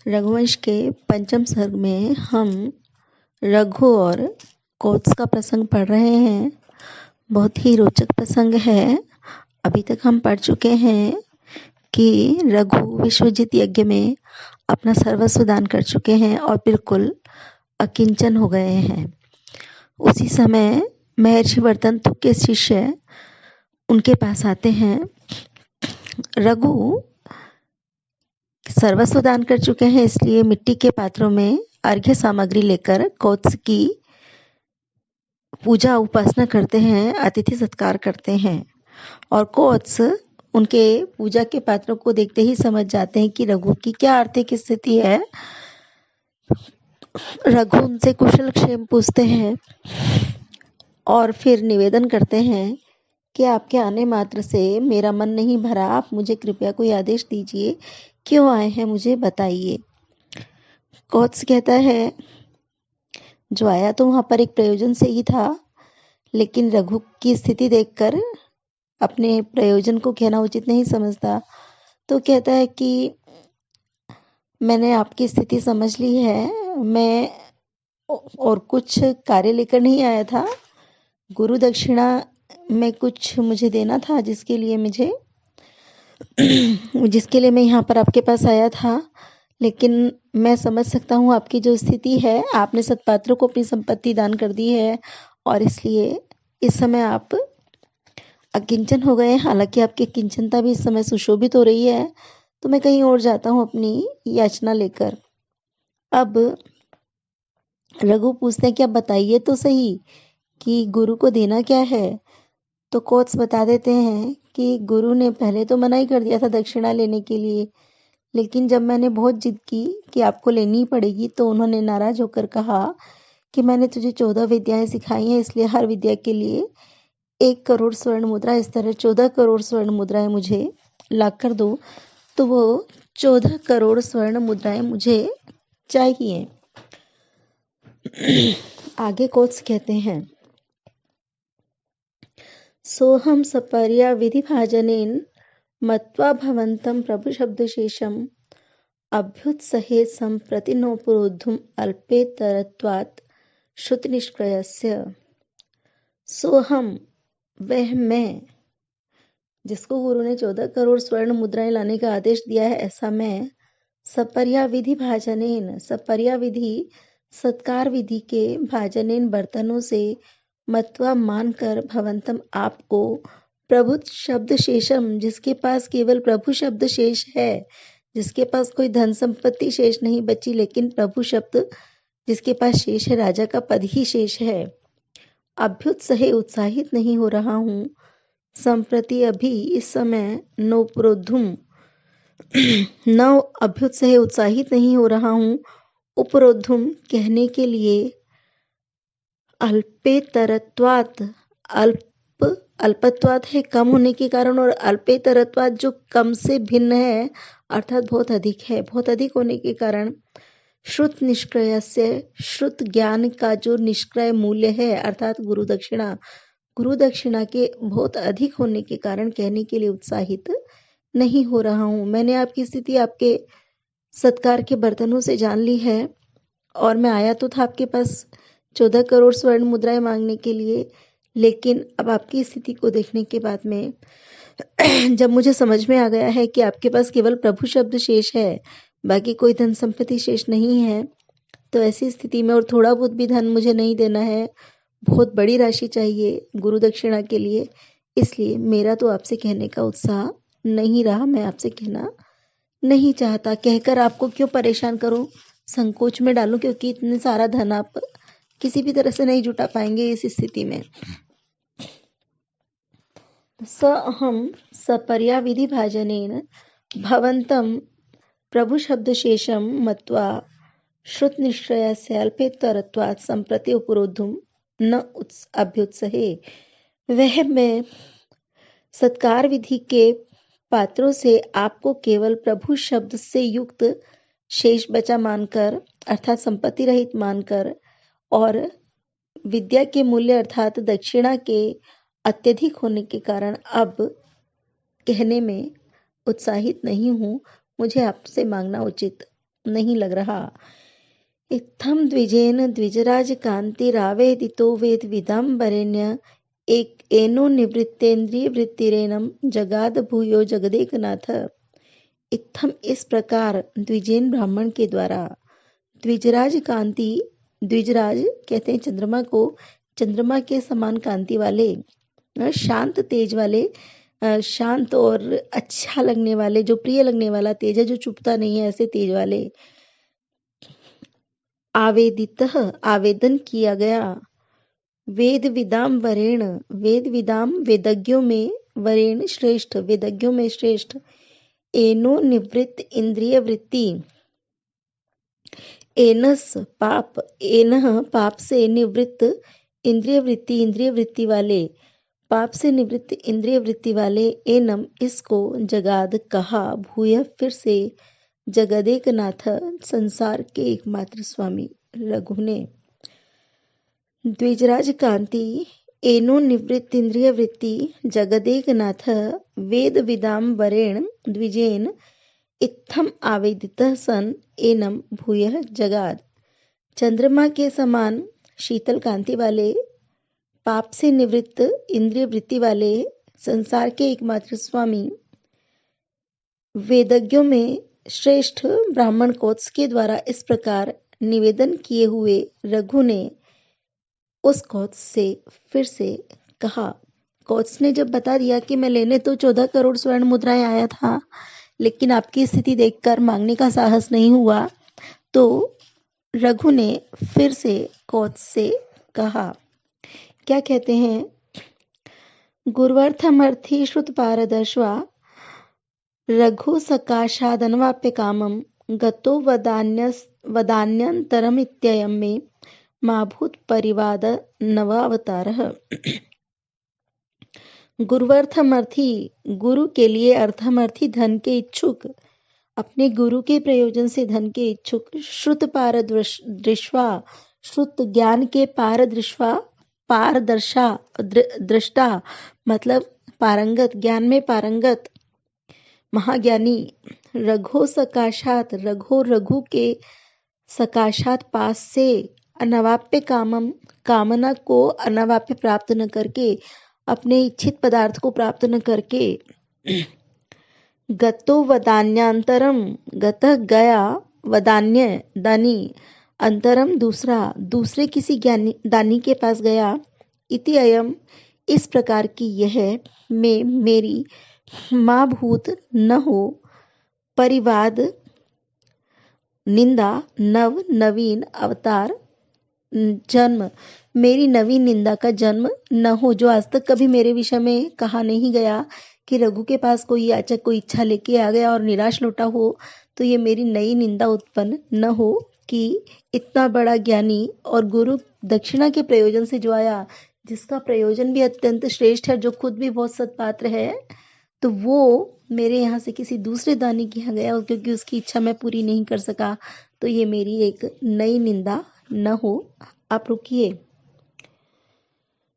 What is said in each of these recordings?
रघुवंश के पंचम सर्ग में हम रघु और कोत्स का प्रसंग पढ़ रहे हैं। बहुत ही रोचक प्रसंग है। अभी तक हम पढ़ चुके हैं कि रघु विश्वजित यज्ञ में अपना सर्वस्व दान कर चुके हैं और बिल्कुल अकिंचन हो गए हैं। उसी समय महर्षि वर्तंतु के शिष्य उनके पास आते हैं। रघु सर्वस्व दान कर चुके हैं, इसलिए मिट्टी के पात्रों में अर्घ्य सामग्री लेकर कोत्स की पूजा उपासना करते हैं, अतिथि सत्कार करते हैं। और कोत्स उनके पूजा के पात्रों को देखते ही समझ जाते हैं कि रघु की क्या आर्थिक स्थिति है। रघु उनसे कुशल क्षेम पूछते हैं और फिर निवेदन करते हैं कि आपके आने मात्र से मेरा मन नहीं भरा, आप मुझे कृपया कोई आदेश दीजिए, क्यों आए हैं मुझे बताइए। कोत्स कहता है, जो आया तो वहां पर एक प्रयोजन से ही था, लेकिन रघु की स्थिति देखकर अपने प्रयोजन को कहना उचित नहीं समझता। तो कहता है कि मैंने आपकी स्थिति समझ ली है, मैं और कुछ कार्य लेकर नहीं आया था। गुरु दक्षिणा में कुछ मुझे देना था, जिसके लिए मैं यहाँ पर आपके पास आया था। लेकिन मैं समझ सकता हूँ आपकी जो स्थिति है, आपने सत्पात्रों को अपनी संपत्ति दान कर दी है और इसलिए इस समय आप अकिंचन हो गए। हालांकि आपकी किंचनता भी इस समय सुशोभित हो रही है, तो मैं कहीं और जाता हूँ अपनी याचना लेकर। अब रघु पूछते हैं कि आप बताइए तो सही कि गुरु को देना क्या है। तो कोत्स बता देते हैं कि गुरु ने पहले तो मना ही कर दिया था दक्षिणा लेने के लिए, लेकिन जब मैंने बहुत जिद की कि आपको लेनी ही पड़ेगी, तो उन्होंने नाराज होकर कहा कि मैंने तुझे 14 विद्याएं सिखाई हैं, इसलिए हर विद्या के लिए 1 करोड़ स्वर्ण मुद्रा, इस तरह 14 करोड़ स्वर्ण मुद्राएं मुझे ला कर दो। तो वो 14 करोड़ स्वर्ण मुद्राएं मुझे चाहिए। आगे कोत्स कहते हैं, सोहम सपर्या विधि भाजनेन मत्वा भवन्तं प्रभु शब्दशेषम अभ्युत्सहे संप्रतिनोपुरोद्धुम अल्पेतरत्वात् श्रुति निष्क्रयस्य। सोहम, वह मैं, जिसको गुरु ने 14 करोड़ स्वर्ण मुद्राएं लाने का आदेश दिया है, ऐसा मैं सपर्या विधि भाजनेन, सपर्या विधि सत्कार विधि के भाजनेन बर्तनों से मत्वा मानकर भवंतम आपको प्रभु शब्द शेषम, जिसके पास केवल प्रभु शब्द शेष है, जिसके पास कोई धन संपत्ति शेष नहीं बची, लेकिन प्रभु शब्द जिसके पास शेष है, राजा का पद ही शेष है। अभ्युत्सहे, उत्साहित नहीं हो रहा हूँ, संप्रति, अभी इस समय, नोपरोद्धुम, न अभ्युत्सहे, उत्साहित नहीं हो रहा हूँ, उपरोद्धुम, कहने के लिए, अल्पेतरत्वात्, अल्पत्वात् है कम होने के कारण, और अल्पेतरत्वात् जो कम से भिन्न है, अर्थात बहुत अधिक है, बहुत अधिक होने के कारण, श्रुत निष्क्रयस्य, श्रुत ज्ञान का जो निष्क्रय मूल्य है, अर्थात गुरु दक्षिणा के बहुत अधिक होने के कारण कहने के लिए उत्साहित नहीं हो रहा हूँ। मैंने आपकी स्थिति आपके सत्कार के बर्तनों से जान ली है, और मैं आया तो था आपके पास 14 करोड़ स्वर्ण मुद्राएं मांगने के लिए, लेकिन अब आपकी स्थिति को देखने के बाद में जब मुझे समझ में आ गया है कि आपके पास केवल प्रभु शब्द शेष है, बाकी कोई धन संपत्ति शेष नहीं है, तो ऐसी स्थिति में और थोड़ा बहुत भी धन मुझे नहीं देना है, बहुत बड़ी राशि चाहिए गुरु दक्षिणा के लिए, इसलिए मेरा तो आपसे कहने का उत्साह नहीं रहा, मैं आपसे कहना नहीं चाहता। कहकर आपको क्यों परेशान करूं, संकोच में डालूं, क्योंकि इतने सारा धन आप किसी भी तरह से नहीं जुटा पाएंगे इस स्थिति में। स अहम सपर्या विधि भाजनेन भवन्तं प्रभु शब्द शेषम मत्वा श्रुत निश्चयस्य अल्पेतरत्वात् संप्रति उपरोद्धुम न अभ्युत्सहे। वह मैं सत्कार विधि के पात्रों से आपको केवल प्रभु शब्द से युक्त शेष बचा मानकर, अर्थात संपत्ति रहित मानकर, और विद्या के मूल्य अर्थात दक्षिणा के अत्यधिक होने के कारण अब कहने में उत्साहित नहीं हूँ, मुझे आपसे मांगना उचित नहीं लग रहा। इत्थं द्विजेन द्विजराज कांतिरावेदितो वेद विदाम्बरेण्य एक एनो निवृत्तेन्द्रिय वृत्तिरेनम जगाद भूयो जगदेकनाथ। इत्थम इस प्रकार द्विजेन ब्राह्मण के द्वारा द्विजराज कांति, द्विजराज कहते हैं चंद्रमा को, चंद्रमा के समान कांति वाले, शांत तेज वाले, शांत और अच्छा लगने वाले, जो प्रिय लगने वाला तेज है, जो चुपता नहीं है, ऐसे तेज वाले। आवेदित आवेदन किया गया, वेद विदाम वरेण, वेद विदाम वेदज्ञों में, वरेण श्रेष्ठ, वेदज्ञों में श्रेष्ठ, एनो निवृत्त इंद्रिय वृत्ति, एनस पाप, एनह पाप से निवृत्त इंद्रिय वृत्ति, इंद्रिय वृत्ति वाले, पाप से निवृत्त इंद्रिय वृत्ति वाले, एनम इसको जगाद कहा, भूय फिर से, जगदेकनाथ संसार के एकमात्र स्वामी रघु ने। द्विजराज कांति एनो निवृत्त इंद्रिय वृत्ति जगदेकनाथ वेद विदाम वरेण द्विजेन इत्थम आवेदितः सन एनम भूयः जगाद। चंद्रमा के समान शीतल कांति वाले, पाप से निवृत्त इंद्रिय वृत्ति वाले, संसार के एकमात्र स्वामी, वेदज्ञों में श्रेष्ठ ब्राह्मण कोत्स के द्वारा इस प्रकार निवेदन किए हुए रघु ने उस कोत्स से फिर से कहा। कोत्स ने जब बता दिया कि मैं लेने तो 14 करोड़ स्वर्ण मुद्राएं आया था, लेकिन आपकी स्थिति देखकर मांगने का साहस नहीं हुआ, तो रघु ने फिर से कोत्स से कहा। क्या कहते हैं? गुर्वर्थमर्थी श्रुत पारदर्शवा रघु सकाशादनवाप्य कामम गतो वदान्यंतरमित्ययं मे माभूत परिवाद नवावतारः। गुरुवर्थमर्थी, गुरु के लिए अर्थमर्थी, धन के इच्छुक, अपने गुरु के प्रयोजन से धन के इच्छुक, श्रुत पारदृश्वा, श्रुत ज्ञान के पारदृश्वा, पारदर्शा दृष्टा मतलब पारंगत, ज्ञान में पारंगत, महाज्ञानी, रघो सकाशात, रघु के सकाशात पास से, अनवाप्य कामम कामना को अनवाप्य प्राप्त न करके, अपने इच्छित पदार्थ को प्राप्त न करके, गतो वदान्यांतरम, गतः गया, वदान्य दानी, अंतरम दूसरा, दूसरे किसी ज्ञानी दानी के पास गया, इति अयम इस प्रकार की यह में मेरी माँ भूत न हो, परिवाद निंदा, नव नवीन अवतार जन्म, मेरी नवीन निंदा का जन्म न हो, जो आज तक कभी मेरे विषय में कहा नहीं गया कि रघु के पास कोई याचक कोई इच्छा लेके आ गया और निराश लौटा हो, तो ये मेरी नई निंदा उत्पन्न न हो कि इतना बड़ा ज्ञानी और गुरु दक्षिणा के प्रयोजन से जो आया, जिसका प्रयोजन भी अत्यंत श्रेष्ठ है, जो खुद भी बहुत सत्पात्र है, तो वो मेरे यहाँ से किसी दूसरे दानी के यहाँ गया, क्योंकि उसकी इच्छा मैं पूरी नहीं कर सका, तो ये मेरी एक नई निंदा न हो। आप रुकिए।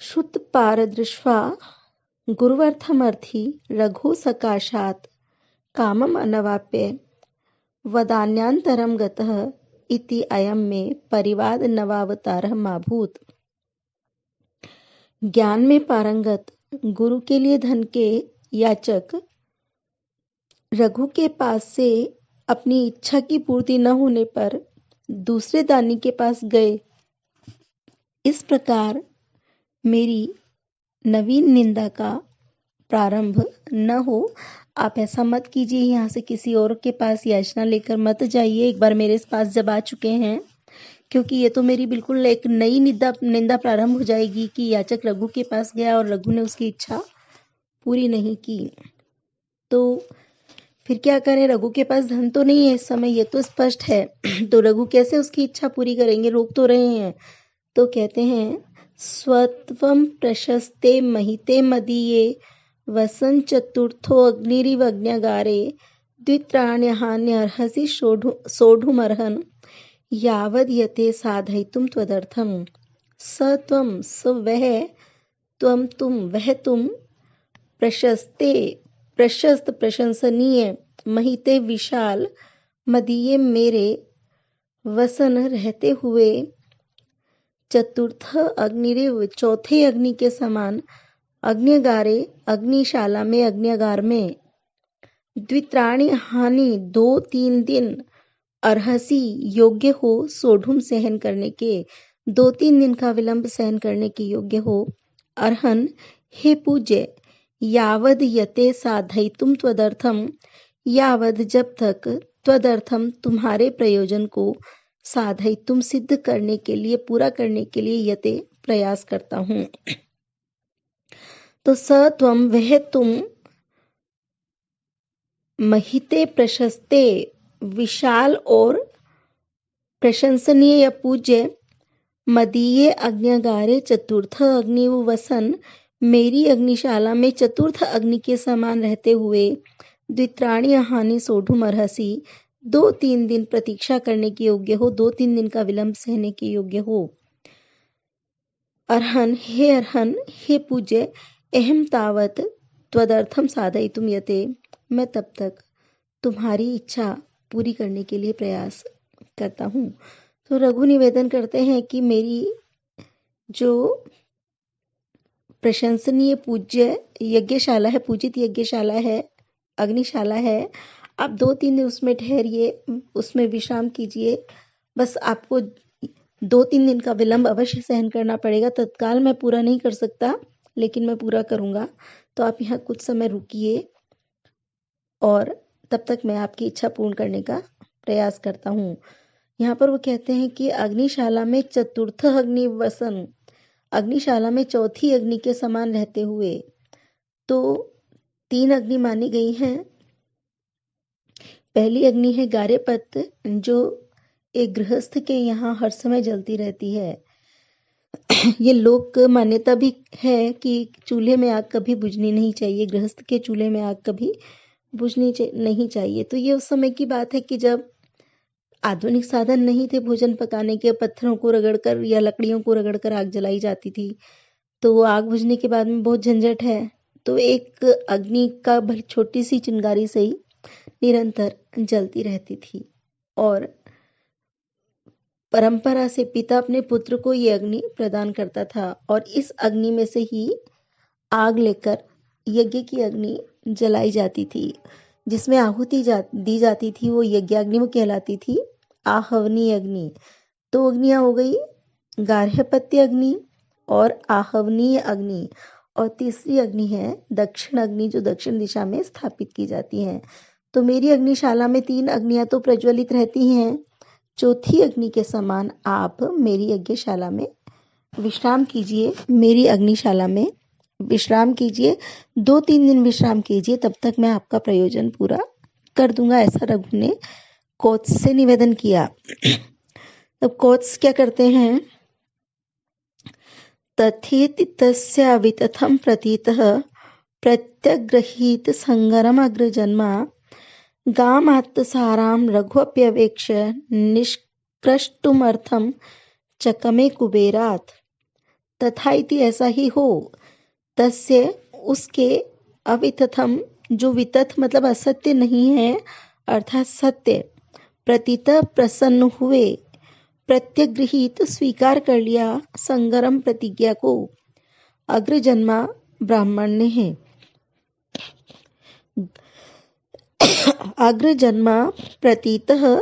श्रुत पारदृश्वा गुरुवर्थमर्थी रघु सकाशात कामम अनवाप्य वदान्यांतरम गतः इति अयम में परिवाद नवावतारः माभूत। ज्ञान में पारंगत, गुरु के लिए धन के याचक, रघु के पास से अपनी इच्छा की पूर्ति न होने पर दूसरे दानी के पास गए, इस प्रकार मेरी नवीन निंदा का प्रारंभ न हो। आप ऐसा मत कीजिए, यहाँ से किसी और के पास याचना लेकर मत जाइए, एक बार मेरे पास जब आ चुके हैं, क्योंकि ये तो मेरी बिल्कुल एक नई निंदा प्रारंभ हो जाएगी कि याचक रघु के पास गया और रघु ने उसकी इच्छा पूरी नहीं की। तो फिर क्या करें? रघु के पास धन तो नहीं है इस समय, ये तो स्पष्ट है। तो रघु कैसे उसकी इच्छा पूरी करेंगे? रोक तो रहे हैं। तो कहते हैं स्वत्वं प्रशस्ते महिते मदीये वसन चतुर्थो अग्निरिवज्ञागारे द्वित्राण्यहान्यर्हसि सोढुमर्हन् यावद् यते साधयितुं त्वदर्थम्। स त्वं, स वह, त्वं तुम, वह तुम, प्रशस्ते प्रशस्त प्रशंसनीय, महिते विशाल, मदीये मेरे वसन रहते हुए चतुर्थ अग्निरेव चौथे अग्नि के समान अग्न्यगारे अग्निशाला में अग्न्यगार में द्वित्राणि हानि 2-3 दिन अर्हसी योग्य हो सोढ़ुम सहन करने के 2-3 दिन का विलंब सहन करने के योग्य हो। अर्हन हे पूज्य यावद यते साधयितुम त्वदर्थम यावद जब तक त्वदर्थम तुम्हारे प्रयोजन को साधयितुम सिद्ध करने के लिए पूरा करने के लिए यते प्रयास करता हूँ। तो स त्वम वह तुम महिते प्रशस्ते विशाल और प्रशंसनीय या पूज्य मदीये अग्न्यगारे चतुर्थ अग्नि वसन मेरी अग्निशाला में चतुर्थ अग्नि के समान रहते हुए द्वित्राणी हानि सोढ़ुम अर्हसी 2-3 दिन प्रतीक्षा करने के योग्य हो 2-3 दिन का विलंब सहने के योग्य हो। अर्हन हे पूज्य अहम तावत त्वदर्थम साधयितुम यते मैं तब तक तुम्हारी इच्छा पूरी करने के लिए प्रयास करता हूँ। तो रघु निवेदन करते हैं कि मेरी जो प्रशंसनीय पूज्य यज्ञशाला है, पूजित यज्ञशाला है, अग्निशाला है, आप 2-3 दिन उसमें ठहरिए, उसमें विश्राम कीजिए। बस आपको 2-3 दिन का विलंब अवश्य सहन करना पड़ेगा। तत्काल मैं पूरा नहीं कर सकता, लेकिन मैं पूरा करूँगा। तो आप यहाँ कुछ समय रुकिए और तब तक मैं आपकी इच्छा पूर्ण करने का प्रयास करता हूँ। यहाँ पर वो कहते हैं कि अग्निशाला में चतुर्थ अग्नि वसन, अग्निशाला में चौथी अग्नि के समान रहते हुए, तो 3 अग्नि मानी गई हैं। पहली अग्नि है गारेपत, जो एक गृहस्थ के यहाँ हर समय जलती रहती है। ये लोक मान्यता भी है कि चूल्हे में आग कभी बुझनी नहीं चाहिए, गृहस्थ के चूल्हे में आग कभी बुझनी नहीं चाहिए। तो ये उस समय की बात है कि जब आधुनिक साधन नहीं थे भोजन पकाने के, पत्थरों को रगड़कर या लकड़ियों को रगड़कर आग जलाई जाती थी। तो वो आग बुझने के बाद में बहुत झंझट है। तो एक अग्नि का भले छोटी सी चिंगारी से ही निरंतर जलती रहती थी और परंपरा से पिता अपने पुत्र को ये अग्नि प्रदान करता था और इस अग्नि में से ही आग लेकर यज्ञ की अग्नि जलाई जाती थी, जिसमें आहुति दी जाती थी। वो यज्ञाग्नि में कहलाती थी, आहवनीय अग्नि। 2 अग्नियां हो गई, गार्हपत्य अग्नि और आहवनीय अग्नि, और तीसरी अग्नि है दक्षिण अग्नि, जो दक्षिण दिशा में स्थापित की जाती है। तो मेरी अग्निशाला में 3 अग्नियां तो प्रज्वलित रहती हैं। चौथी अग्नि के समान आप मेरी यज्ञशाला में विश्राम कीजिए, मेरी अग्निशाला में विश्राम कीजिए, 2-3 दिन विश्राम कीजिए, तब तक मैं आपका प्रयोजन पूरा कर दूंगा। ऐसा रघु ने कोत्स से निवेदन किया। तब कोत्स क्या करते हैं, तथेति तस्य वितथम प्रतीतः प्रत्यग्रहीत संगरम अग्रजन्मा गामात्तसाराम रघुप्यवेक्ष निष्कृष्टुमर्थम चकमे कुबेरात। तथा इति ऐसा ही हो, तस्य उसके अवितथम, जो वितथ मतलब असत्य नहीं है अर्थात सत्य, प्रतीत प्रसन्न हुए, प्रत्यगृहित स्वीकार कर लिया, संगरम प्रतिज्ञा को, अग्रजन्मा ब्राह्मण ने है। अग्रजन्मा प्रतीतः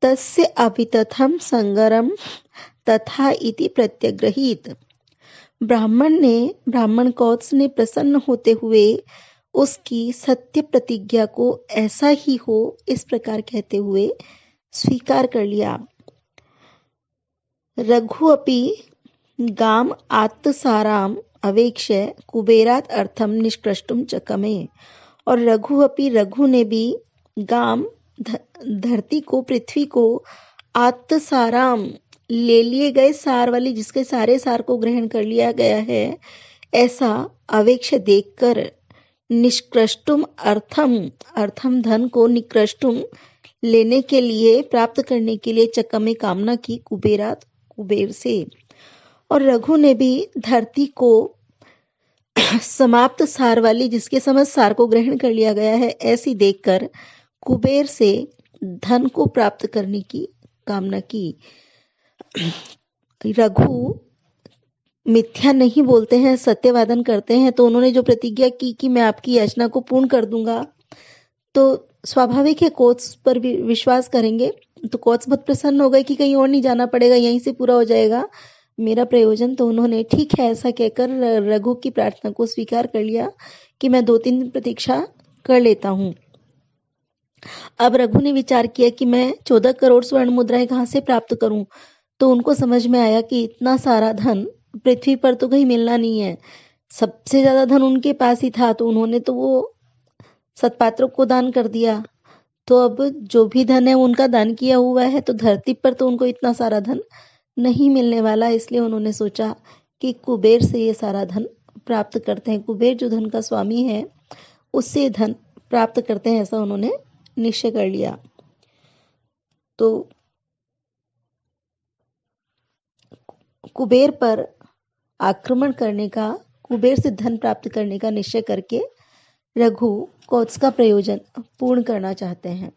तस्य अवितथम संगरम तथा इति प्रत्यगृहीत। ब्राह्मण कोत्स ने प्रसन्न होते हुए उसकी सत्य प्रतिज्ञा को ऐसा ही हो इस प्रकार कहते हुए स्वीकार कर लिया। रघु अपि गाम आत्तसाराम अवेक्ष्य कुबेरात अर्थम निष्कृष्टुम चकमे। और रघु ने भी गाम धरती को, पृथ्वी को, आत्तसाराम ले लिए गए सार वाली, जिसके सारे सार को ग्रहण कर लिया गया है, ऐसा अवेक्ष देखकर, निष्कृष्टुम अर्थम धन को, निकृष्टुम लेने के लिए, प्राप्त करने के लिए, चकमे कामना की, कुबेर से। और रघु ने भी धरती को समाप्त सार वाली, जिसके समस्त सार को ग्रहण कर लिया गया है, ऐसी देखकर कुबेर से धन को प्राप्त करने की कामना की। रघु मिथ्या नहीं बोलते हैं, सत्यवादन करते हैं। तो उन्होंने जो प्रतिज्ञा की कि मैं आपकी याचना को पूर्ण कर दूंगा, तो स्वाभाविक है कोच पर भी विश्वास करेंगे। तो कोच बहुत प्रसन्न हो गए कि कहीं और नहीं जाना पड़ेगा, यहीं से पूरा हो जाएगा मेरा प्रयोजन। तो उन्होंने ठीक है ऐसा कहकर रघु की प्रार्थना को स्वीकार कर लिया कि मैं 2-3 दिन प्रतीक्षा कर लेता हूँ। अब रघु ने विचार किया कि मैं 14 करोड़ स्वर्ण मुद्राएं कहाँ से प्राप्त करूं। तो उनको समझ में आया कि इतना सारा धन पृथ्वी पर तो कहीं मिलना नहीं है। सबसे ज्यादा धन उनके पास ही था, तो उन्होंने तो वो सतपात्रों को दान कर दिया। तो अब जो भी धन है उनका दान किया हुआ है, तो धरती पर तो उनको इतना सारा धन नहीं मिलने वाला। इसलिए उन्होंने सोचा कि कुबेर से ये सारा धन प्राप्त करते हैं। कुबेर जो धन का स्वामी है उससे धन प्राप्त करते हैं, ऐसा उन्होंने निश्चय कर लिया। तो कुबेर पर आक्रमण करने का, कुबेर से धन प्राप्त करने का निश्चय करके रघु कोच का प्रयोजन पूर्ण करना चाहते हैं।